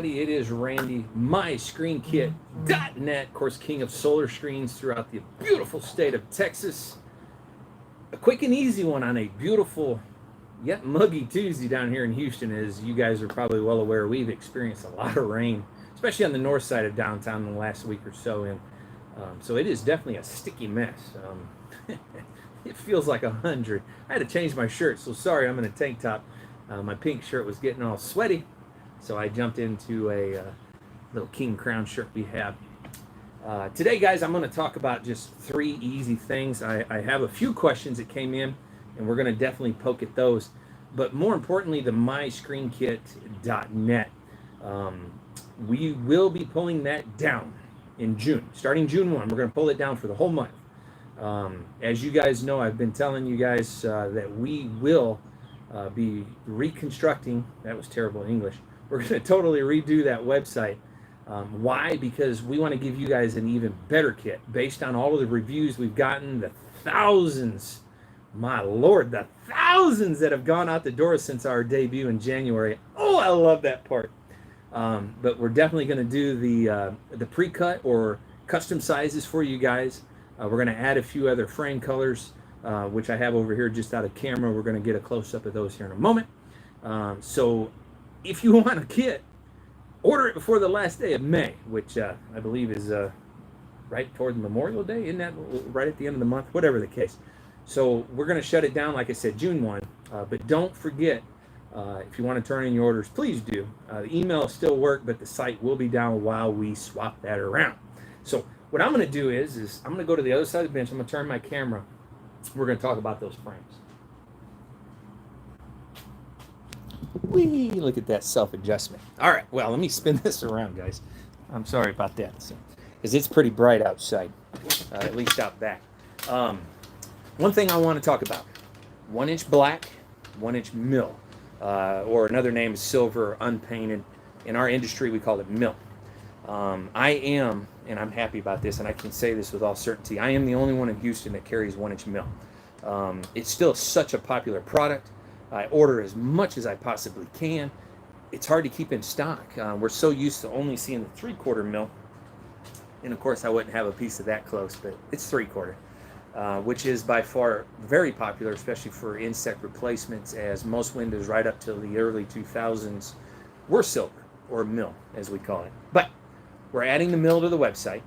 It is Randy, myscreenkit.net, of course, king of solar screens throughout the beautiful state of Texas. A quick and easy one on a beautiful yet muggy Tuesday down here in Houston. As you guys are probably well aware, we've experienced a lot of rain, especially on the north side of downtown in the last week or so. And so it is definitely a sticky mess. It feels like 100. I had to change my shirt, so sorry I'm in a tank top. My pink shirt was getting all sweaty, so I jumped into a little king crown shirt we have. Today, guys, I'm going to talk about just 3 easy things. I have a few questions that came in, and we're going to definitely poke at those. But more importantly, the myscreenkit.net. We will be pulling that down in June. Starting June 1, we're going to pull it down for the whole month. As you guys know, I've been telling you guys that we will be reconstructing. That was terrible English. We're going to totally redo that website. Why? Because we want to give you guys an even better kit based on all of the reviews we've gotten, the thousands, my Lord, the thousands that have gone out the door since our debut in January. Oh, I love that part. But we're definitely going to do the pre-cut or custom sizes for you guys. We're going to add a few other frame colors, which I have over here just out of camera. We're going to get a close-up of those here in a moment. So if you want a kit, order it before the last day of May, which I believe is right toward Memorial Day. Isn't that right at the end of the month? Whatever the case. So we're going to shut it down, like I said, June 1. But don't forget, if you want to turn in your orders, please do. The email still work, but the site will be down while we swap that around. So what I'm going to do is I'm going to go to the other side of the bench. I'm going to turn my camera. We're going to talk about those frames. Whee! Look at that self-adjustment. All right, well, let me spin this around, guys. I'm sorry about that, because it's pretty bright outside, at least out back. One thing I want to talk about, 1-inch black, 1-inch mill, or another name is silver unpainted. In our industry, we call it mill. I am, and I'm happy about this, and I can say this with all certainty, I am the only one in Houston that carries 1-inch mill. It's still such a popular product. I order as much as I possibly can. It's hard to keep in stock. We're so used to only seeing the 3/4 mil. And of course I wouldn't have a piece of that close, but it's 3/4, which is by far very popular, especially for insect replacements, as most windows right up till the early 2000s were silver, or mill as we call it. But we're adding the mill to the website,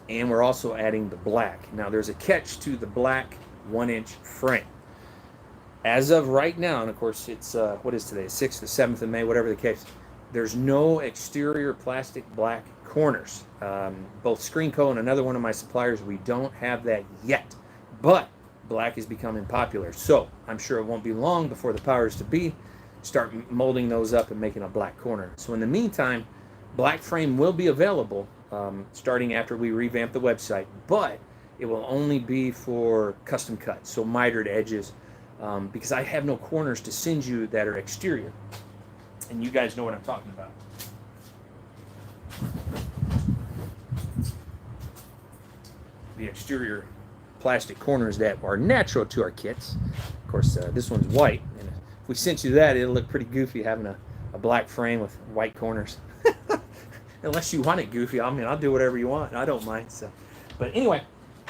and we're also adding the black. Now there's a catch to the black 1-inch frame. As of right now, and of course it's, what is today, 6th or 7th of May, whatever the case, there's no exterior plastic black corners. Both Screenco and another one of my suppliers, we don't have that yet. But black is becoming popular. So I'm sure it won't be long before the powers to be start molding those up and making a black corner. So in the meantime, black frame will be available starting after we revamp the website, but it will only be for custom cuts, so mitered edges. Because I have no corners to send you that are exterior. And you guys know what I'm talking about. The exterior plastic corners that are natural to our kits. Of course, this one's white. And if we sent you that, it'll look pretty goofy having a black frame with white corners. Unless you want it goofy. I mean, I'll do whatever you want. I don't mind. So, but anyway,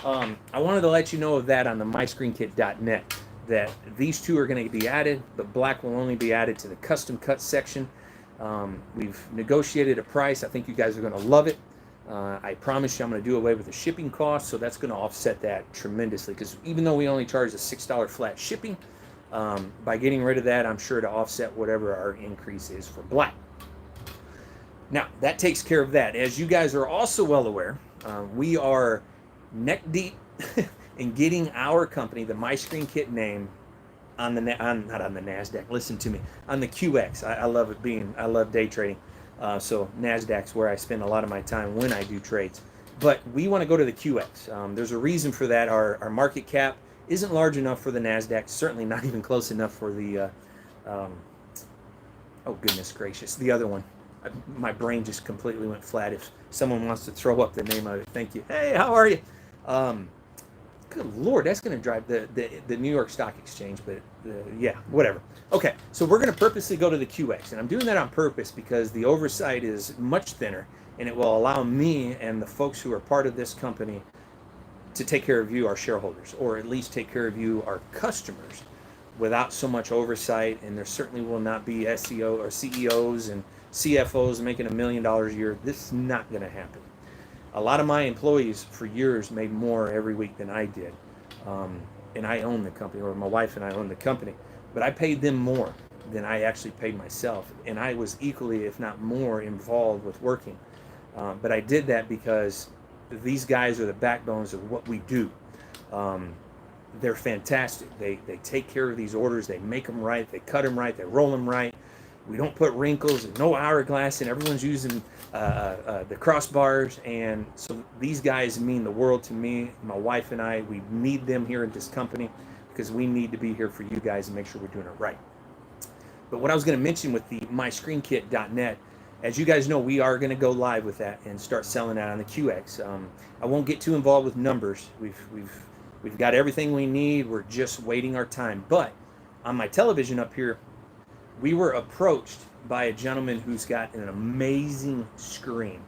I wanted to let you know of that on the myscreenkit.net. That these two are going to be added, but black will only be added to the custom cut section. We've negotiated a price. I think you guys are going to love it. I promise you I'm going to do away with the shipping cost, so that's going to offset that tremendously, because even though we only charge a $6 flat shipping, by getting rid of that, I'm sure to offset whatever our increase is for black. Now, that takes care of that. As you guys are also well aware, we are neck deep in getting our company, the MyScreenKit name, on the not on the NASDAQ. Listen to me, on the QX. I love it I love day trading. So NASDAQ's where I spend a lot of my time when I do trades. But we want to go to the QX. There's a reason for that. Our market cap isn't large enough for the NASDAQ. Certainly not even close enough for the. Oh goodness gracious, the other one. My brain just completely went flat. If someone wants to throw up the name of it, thank you. Hey, how are you? good Lord, that's going to drive the New York Stock Exchange, but yeah, whatever. Okay, so we're going to purposely go to the QX, and I'm doing that on purpose because the oversight is much thinner, and it will allow me and the folks who are part of this company to take care of you, our shareholders, or at least take care of you, our customers, without so much oversight. And there certainly will not be SEO or CEOs and CFOs making $1 million a year. This is not going to happen. A lot of my employees for years made more every week than I did. And I own the company, or my wife and I own the company, but I paid them more than I actually paid myself. And I was equally, if not more, involved with working. But I did that because these guys are the backbones of what we do. They're fantastic. They take care of these orders. They make them right. They cut them right. They roll them right. We don't put wrinkles and no hourglass, and everyone's using the crossbars. And so these guys mean the world to me. My wife and I, we need them here at this company because we need to be here for you guys and make sure we're doing it right. But what I was going to mention with the myscreenkit.net, as you guys know, we are going to go live with that and start selling that on the QX. I won't get too involved with numbers. We've got everything we need. We're just waiting our time. But on my television up here, we were approached by a gentleman who's got an amazing screen.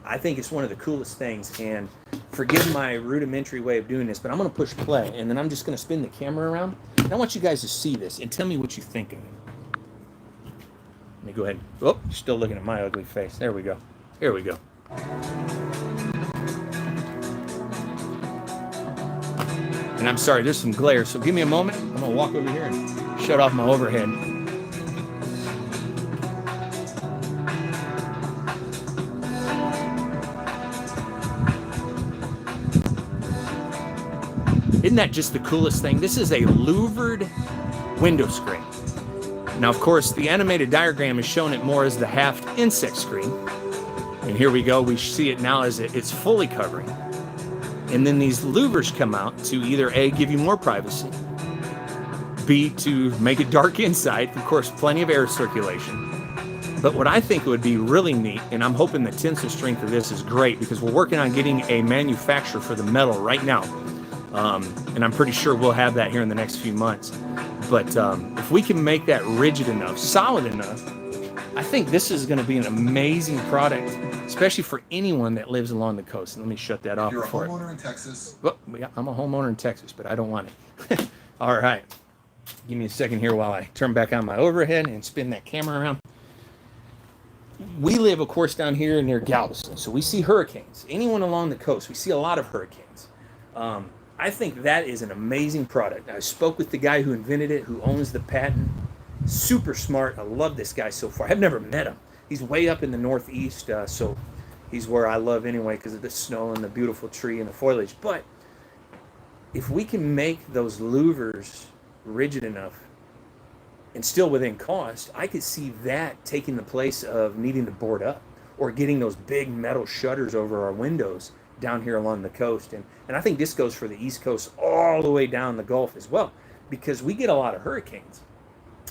I think it's one of the coolest things, and forgive my rudimentary way of doing this, but I'm going to push play, and then I'm just going to spin the camera around. And I want you guys to see this and tell me what you think of it. Let me go ahead. Oh, still looking at my ugly face. There we go. Here we go. And I'm sorry, there's some glare, so give me a moment. I'm going to walk over here and shut off my overhead. Isn't that just the coolest thing? This is a louvered window screen. Now, of course, the animated diagram is showing it more as the half insect screen. And here we go. We see it now as it's fully covering. And then these louvers come out to either A, give you more privacy, B, to make it dark inside. Of course, plenty of air circulation. But what I think would be really neat, and I'm hoping the tensile strength of this is great because we're working on getting a manufacturer for the metal right now. And I'm pretty sure we'll have that here in the next few months. But if we can make that rigid enough, solid enough, I think this is going to be an amazing product, especially for anyone that lives along the coast. Let me shut that off. You're a homeowner in Texas. Well, yeah, I'm a homeowner in Texas, but I don't want it. All right. Give me a second here while I turn back on my overhead and spin that camera around. We live, of course, down here near Galveston, so we see hurricanes. Anyone along the coast, we see a lot of hurricanes. I think that is an amazing product. I spoke with the guy who invented it, who owns the patent. Super smart. I love this guy so far. I've never met him. He's way up in the Northeast, so he's where I love anyway because of the snow and the beautiful tree and the foliage. But if we can make those louvers rigid enough and still within cost, I could see that taking the place of needing to board up or getting those big metal shutters over our windows down here along the coast. And I think this goes for the East Coast all the way down the Gulf as well, because we get a lot of hurricanes.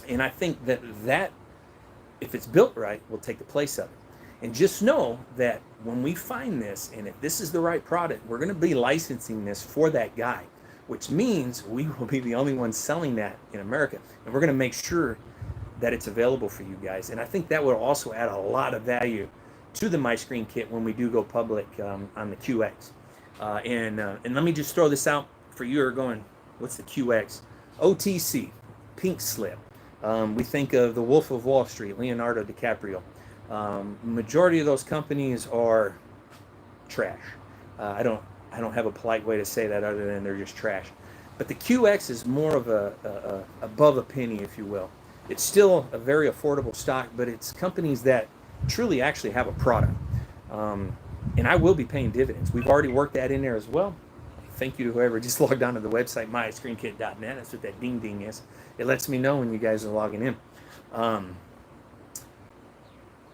And I think that if it's built right, will take the place of it. And just know that when we find this, and if this is the right product, we're going to be licensing this for that guy, which means we will be the only ones selling that in America. And we're going to make sure that it's available for you guys. And I think that will also add a lot of value to the My Screen Kit when we do go public on the QX. And let me just throw this out for you who are going, what's the QX? OTC, pink slip. We think of the Wolf of Wall Street, Leonardo DiCaprio. Majority of those companies are trash. I don't have a polite way to say that other than they're just trash. But the QX is more of a above a penny, if you will. It's still a very affordable stock, but it's companies that truly actually have a product. And I will be paying dividends. We've already worked that in there as well. Thank you to whoever just logged onto the website, myscreenkit.net. That's what that ding ding is. It lets me know when you guys are logging in.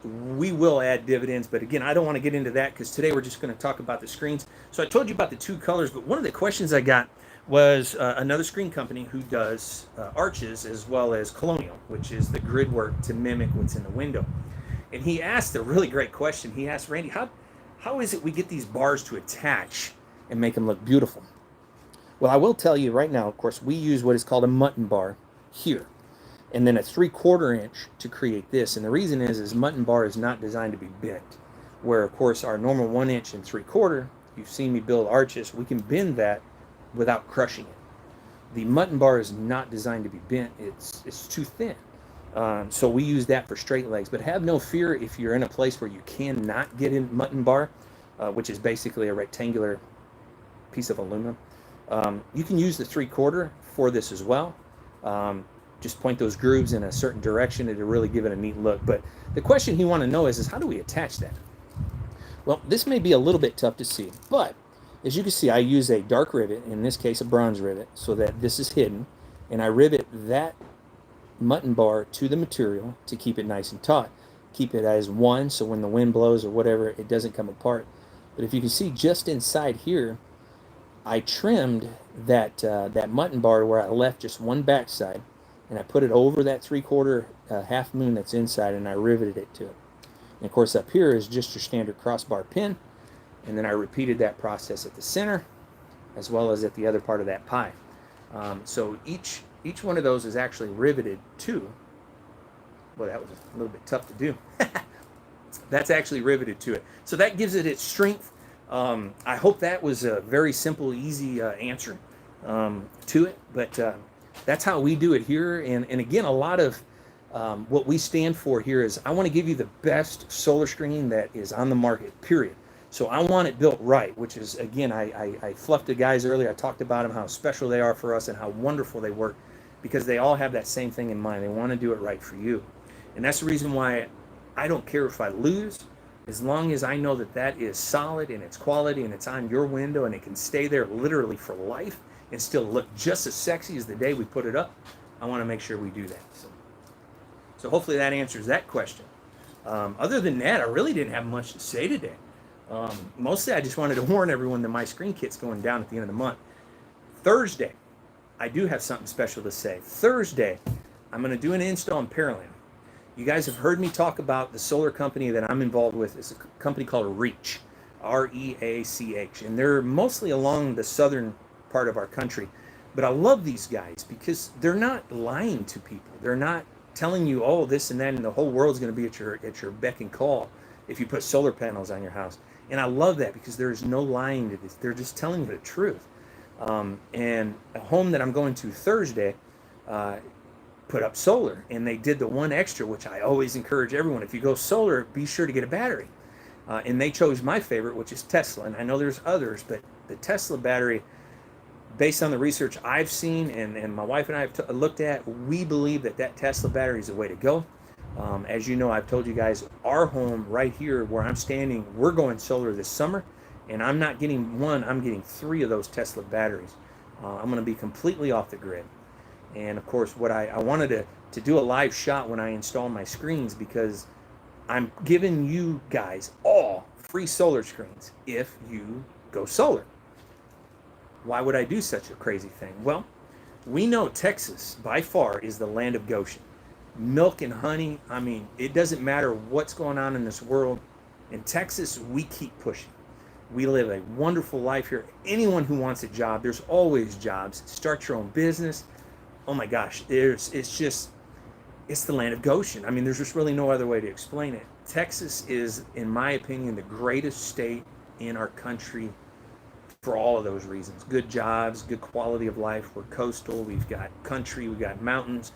We will add dividends, but again, I don't want to get into that because today we're just going to talk about the screens. So I told you about the two colors, but one of the questions I got was another screen company who does arches as well as Colonial, which is the grid work to mimic what's in the window. And he asked a really great question. He asked, Randy, how is it we get these bars to attach and make them look beautiful? Well, I will tell you right now, of course, we use what is called a mutton bar here, and then a 3/4 inch to create this. And the reason is mutton bar is not designed to be bent, where of course our normal 1 inch and 3/4, you've seen me build arches, we can bend that without crushing it. The mutton bar is not designed to be bent. It's too thin. So we use that for straight legs. But have no fear if you're in a place where you cannot get in mutton bar, which is basically a rectangular piece of aluminum. You can use the 3/4 for this as well. Just point those grooves in a certain direction, it'll really give it a neat look. But the question you want to know is how do we attach that? Well, this may be a little bit tough to see, but as you can see, I use a dark rivet, in this case a bronze rivet, so that this is hidden, and I rivet that mutton bar to the material to keep it nice and taut. Keep it as one, so when the wind blows or whatever, it doesn't come apart. But if you can see just inside here, I trimmed that mutton bar where I left just one backside, and I put it over that 3/4 half moon that's inside, and I riveted it to it. And of course up here is just your standard crossbar pin, and then I repeated that process at the center as well as at the other part of that pie. So each one of those is actually riveted to, well, that was a little bit tough to do. That's actually riveted to it. So that gives it its strength. I hope that was a very simple, easy answer to it, but that's how we do it here. And again, a lot of what we stand for here is I want to give you the best solar screen that is on the market, period. So I want it built right, which is, again, I fluffed the guys earlier. I talked about them, how special they are for us and how wonderful they work, because they all have that same thing in mind. They want to do it right for you. And that's the reason why I don't care if I lose, as long as I know that that is solid and it's quality and it's on your window and it can stay there literally for life and still look just as sexy as the day we put it up. I want to make sure we do that. So hopefully that answers that question. Other than that, I really didn't have much to say today. Mostly I just wanted to warn everyone that my screen kit's going down at the end of the month. Thursday, I do have something special to say. Thursday, I'm going to do an install in Pearland. You guys have heard me talk about the solar company that I'm involved with. It's a company called Reach, R-E-A-C-H, and they're mostly along the southern part of our country. But I love these guys because they're not lying to people. They're not telling you, oh, this and that, and the whole world's going to be at your beck and call if you put solar panels on your house. And I love that because there's no lying to this. They're just telling you the truth. And a home that I'm going to Thursday put up solar, and they did the one extra, which I always encourage everyone. If you go solar, be sure to get a battery. And they chose my favorite, which is Tesla. And I know there's others, but the Tesla battery, based on the research I've seen and my wife and I have looked at, we believe that Tesla battery is the way to go. As you know, I've told you guys, our home right here where I'm standing, we're going solar this summer, and I'm not getting one, I'm getting 3 of those Tesla batteries. I'm going to be completely off the grid. And of course, what I wanted to do a live shot when I install my screens, because I'm giving you guys all free solar screens if you go solar. Why would I do such a crazy thing? Well, we know Texas by far is the land of Goshen. Milk and honey, I mean, it doesn't matter what's going on in this world. In Texas, we keep pushing. We live a wonderful life here. Anyone who wants a job, there's always jobs. Start your own business. Oh my gosh, it's the land of Goshen. I mean, there's just really no other way to explain it. Texas is, in my opinion, the greatest state in our country for all of those reasons. Good jobs, good quality of life. We're coastal, we've got country, we've got mountains.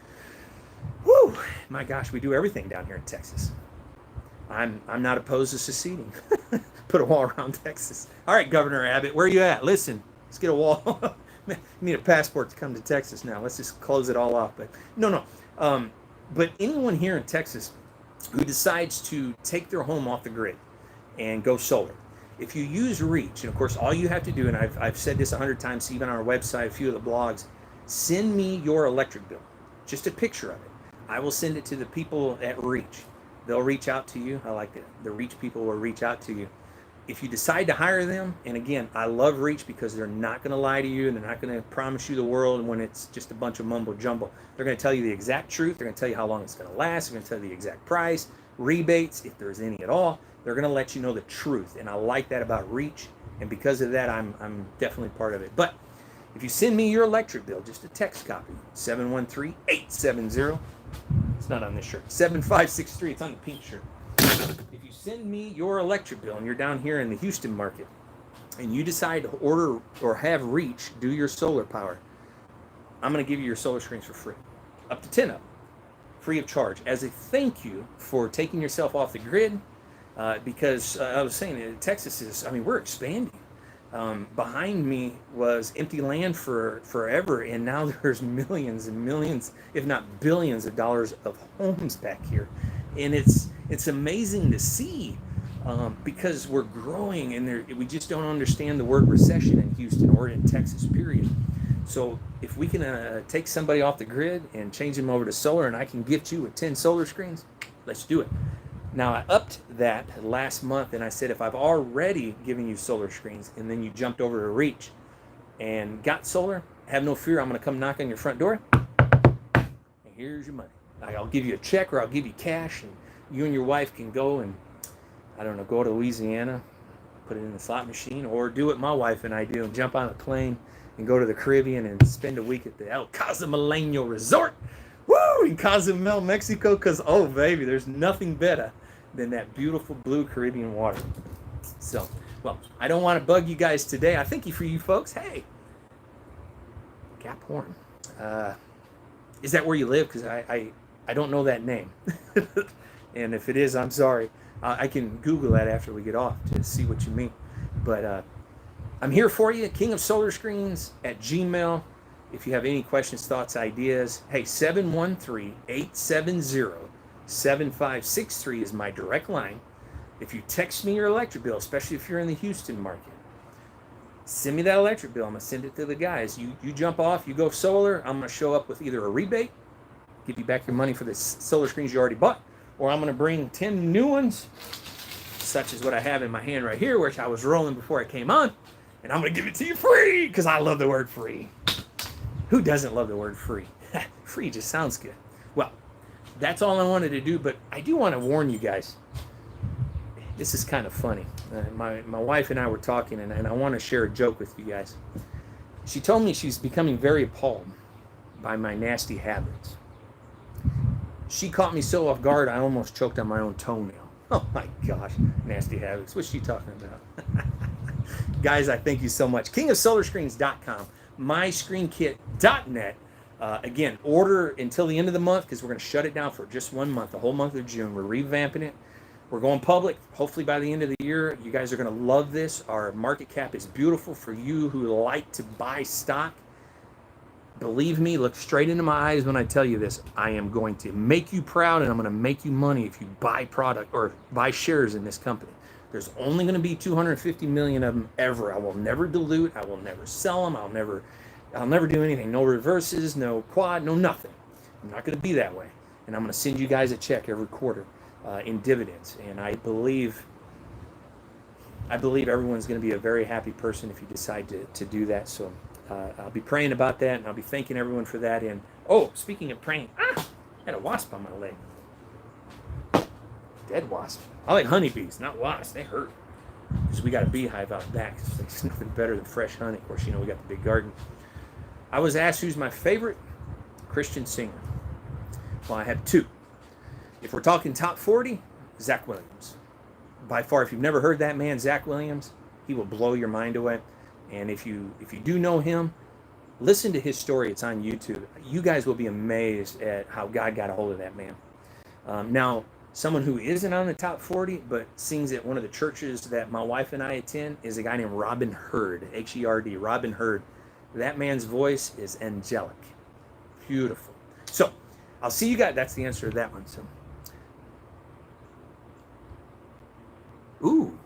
Woo! My gosh, we do everything down here in Texas. I'm not opposed to seceding. Put a wall around Texas. All right, Governor Abbott, where are you at? Listen, let's get a wall. You need a passport to come to Texas now. Let's just close it all off. But no. But anyone here in Texas who decides to take their home off the grid and go solar, if you use Reach, and of course all you have to do, and I've said this 100 times, even on our website, a few of the blogs, send me your electric bill, just a picture of it. I will send it to the people at Reach. They'll reach out to you. I like it. The Reach people will reach out to you. If you decide to hire them, and again, I love Reach because they're not going to lie to you, and they're not going to promise you the world when it's just a bunch of mumbo jumbo. They're going to tell you the exact truth. They're going to tell you how long it's going to last. They're going to tell you the exact price, rebates, if there's any at all. They're going to let you know the truth, and I like that about Reach, and because of that, I'm definitely part of it. But If you send me your electric bill, just a text copy, 713-870. It's not on this shirt. 7563. It's on the pink shirt. If you send me your electric bill and you're down here in the Houston market and you decide to order or have Reach do your solar power, I'm going to give you your solar screens for free. Up to 10 of them. Free of charge. As a thank you for taking yourself off the grid. Because I was saying, Texas is, I mean, we're expanding. Behind me was empty land for forever, and now there's millions and millions, if not billions of dollars of homes back here. And it's amazing to see because we're growing, and we just don't understand the word recession in Houston or in Texas, period. So if we can take somebody off the grid and change them over to solar, and I can gift you with 10 solar screens, let's do it. Now, I upped that last month, and I said, if I've already given you solar screens and then you jumped over to Reach and got solar, have no fear, I'm going to come knock on your front door, and here's your money. I'll give you a check or I'll give you cash, and you and your wife can go and, I don't know, go to Louisiana, put it in the slot machine, or do what my wife and I do and jump on a plane and go to the Caribbean and spend a week at the El Cozumeleño Resort, woo, in Cozumel, Mexico, because, oh, baby, there's nothing better than that beautiful blue Caribbean water. So, well, I don't want to bug you guys today. I thank you for you folks. Hey, Gap Horn. Is that where you live? Because I don't know that name. And if it is, I'm sorry. I can Google that after we get off to see what you mean. But I'm here for you, kingofsolarscreens@gmail. If you have any questions, thoughts, ideas, hey, 713-870-7563 is my direct line. If you text me your electric bill, especially if you're in the Houston market, send me that electric bill. I'm going to send it to the guys. You jump off, you go solar, I'm going to show up with either a rebate, give you back your money for the solar screens you already bought, or I'm going to bring 10 new ones, such as what I have in my hand right here, which I was rolling before I came on, and I'm going to give it to you free, because I love the word free. Who doesn't love the word free? Free just sounds good. Well, that's all I wanted to do, but I do want to warn you guys. This is kind of funny. My wife and I were talking, and I want to share a joke with you guys. She told me she's becoming very appalled by my nasty habits. She caught me so off guard, I almost choked on my own toenail. Oh my gosh, nasty habits. What's she talking about? Guys, I thank you so much. KingofSolarScreens.com. MyScreenKit.net. Again, order until the end of the month because we're going to shut it down for just 1 month, the whole month of June. We're revamping it. We're going public. Hopefully by the end of the year, you guys are going to love this. Our market cap is beautiful for you who like to buy stock. Believe me, look straight into my eyes when I tell you this. I am going to make you proud, and I'm going to make you money if you buy product or buy shares in this company. There's only going to be 250 million of them ever. I will never dilute. I will never sell them. I'll never do anything. No reverses, no quad, no nothing. I'm not going to be that way. And I'm going to send you guys a check every quarter in dividends. And I believe everyone's going to be a very happy person if you decide to do that. So I'll be praying about that, and I'll be thanking everyone for that. And oh, speaking of praying, I had a wasp on my leg. Dead wasp. I like honeybees, not wasps. They hurt. Because we got a beehive out back. It's nothing better than fresh honey. Of course, you know, we got the big garden. I was asked who's my favorite Christian singer. Well, I have two. If we're talking top 40, Zach Williams. By far, if you've never heard that man, Zach Williams, he will blow your mind away. And if you do know him, listen to his story. It's on YouTube. You guys will be amazed at how God got a hold of that man. Now, someone who isn't on the top 40 but sings at one of the churches that my wife and I attend is a guy named Robin Hurd, H-E-R-D, Robin Hurd. That man's voice is angelic. Beautiful. So, I'll see you guys. That's the answer to that one. So, ooh.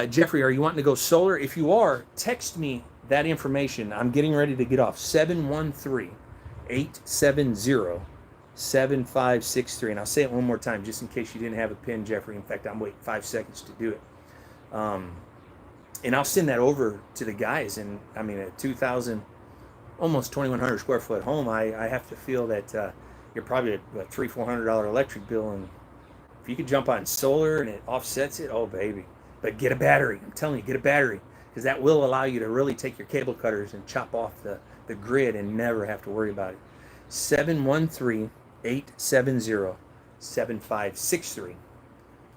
Jeffrey, are you wanting to go solar? If you are, text me that information. I'm getting ready to get off. 713-870-7563. And I'll say it one more time just in case you didn't have a pen, Jeffrey. In fact, I'm waiting 5 seconds to do it. And I'll send that over to the guys. And I mean, at 2,000, almost 2,100 square foot home, I have to feel that you're probably a $300-400 electric bill. And if you could jump on solar and it offsets it, oh, baby. But get a battery. I'm telling you, get a battery. because that will allow you to really take your cable cutters and chop off the grid and never have to worry about it. 713-870-7563.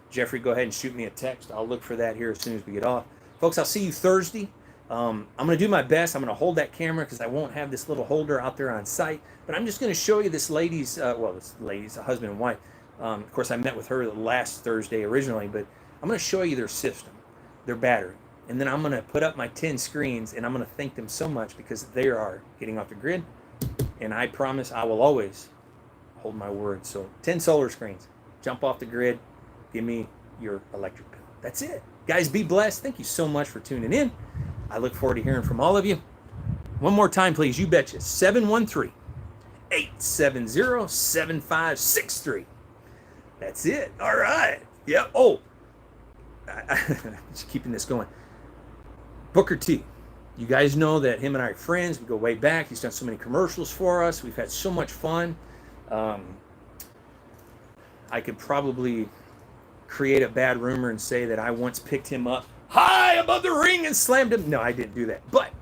Jeffrey, go ahead and shoot me a text. I'll look for that here as soon as we get off. Folks, I'll see you Thursday. I'm going to do my best. I'm going to hold that camera because I won't have this little holder out there on site. But I'm just going to show you this lady's, this lady's a husband and wife. Of course, I met with her last Thursday originally, but I'm going to show you their system, their battery. And then I'm going to put up my 10 screens, and I'm going to thank them so much because they are getting off the grid. And I promise I will always hold my word. So 10 solar screens, jump off the grid, give me your electric bill. That's it. Guys, be blessed. Thank you so much for tuning in. I look forward to hearing from all of you. One more time, please. You betcha. 713-870-7563. That's it. All right. Yeah. Oh, just keeping this going. Booker T. You guys know that him and I are friends. We go way back. He's done so many commercials for us. We've had so much fun. I could probably create a bad rumor and say that I once picked him up high above the ring and slammed him. No, I didn't do that. But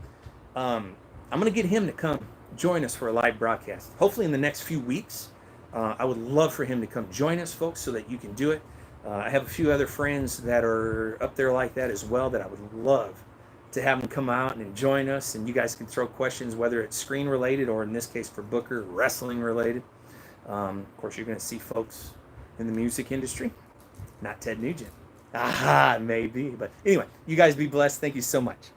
I'm going to get him to come join us for a live broadcast. Hopefully in the next few weeks. I would love for him to come join us, folks, so that you can do it. I have a few other friends that are up there like that as well that I would love to have them come out and join us. And you guys can throw questions, whether it's screen related or in this case for Booker, wrestling related. Of course, you're going to see folks in the music industry. Not Ted Nugent. Aha, maybe. But anyway, you guys be blessed. Thank you so much.